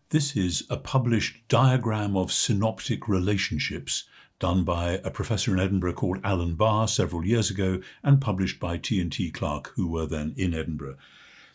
This is a published diagram of synoptic relationships done by a professor in Edinburgh called Alan Barr several years ago and published by T&T Clark, who were then in Edinburgh.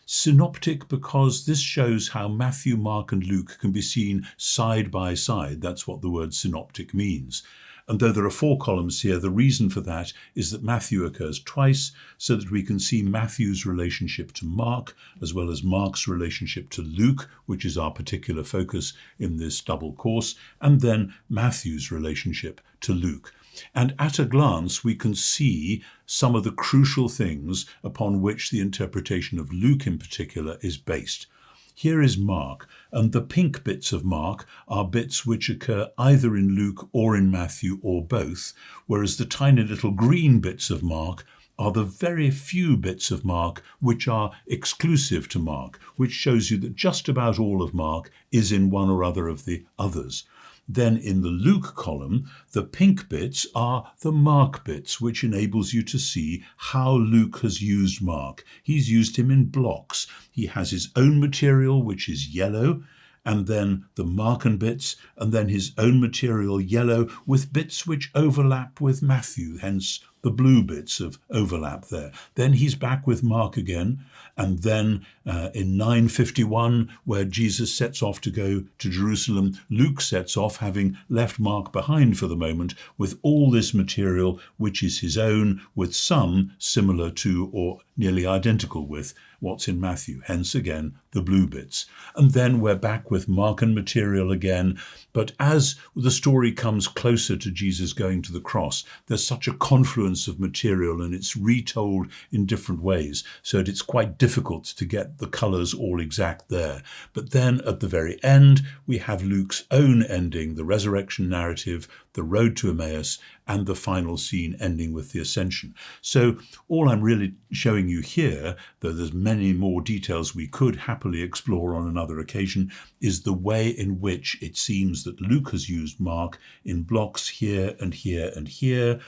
Synoptic because this shows how Matthew, Mark and Luke can be seen side by side. That's what the word synoptic means. And though there are 4 columns here, the reason for that is that Matthew occurs twice, so that we can see Matthew's relationship to Mark, as well as Mark's relationship to Luke, which is our particular focus in this double course, and then Matthew's relationship to Luke. And at a glance, we can see some of the crucial things upon which the interpretation of Luke in particular is based. Here is Mark, and the pink bits of Mark are bits which occur either in Luke or in Matthew or both, whereas the tiny little green bits of Mark are the very few bits of Mark which are exclusive to Mark, which shows you that just about all of Mark is in one or other of the others. Then in the Luke column, the pink bits are the Mark bits, which enables you to see how Luke has used Mark. He's used him in blocks. He has his own material, which is yellow, and then the Markan bits, and then his own material yellow with bits which overlap with Matthew, hence the blue bits of overlap there. Then he's back with Mark again, and then in 9:51, where Jesus sets off to go to Jerusalem, Luke sets off, having left Mark behind for the moment, with all this material which is his own, with some similar to or nearly identical with what's in Matthew, hence again the blue bits. And then we're back with Markan material again, but as the story comes closer to Jesus going to the cross, there's such a confluence of material and it's retold in different ways, so it's quite difficult to get the colours all exact there. But then at the very end, we have Luke's own ending, the resurrection narrative, the road to Emmaus, and the final scene ending with the ascension. So all I'm really showing you here, though there's many more details we could happily explore on another occasion, is the way in which it seems that Luke has used Mark in blocks here and here and here.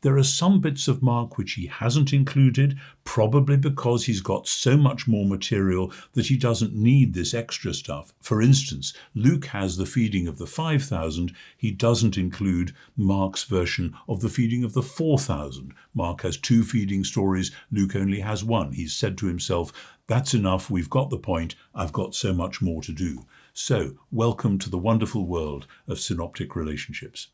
There are some bits of Mark which he hasn't included, probably because he's got so much more material that he doesn't need this extra stuff. For instance, Luke has the feeding of the 5,000. He doesn't include Mark's version of the feeding of the 4,000. Mark has 2 feeding stories. Luke only has 1. He's said to himself, that's enough. We've got the point. I've got so much more to do. So welcome to the wonderful world of synoptic relationships.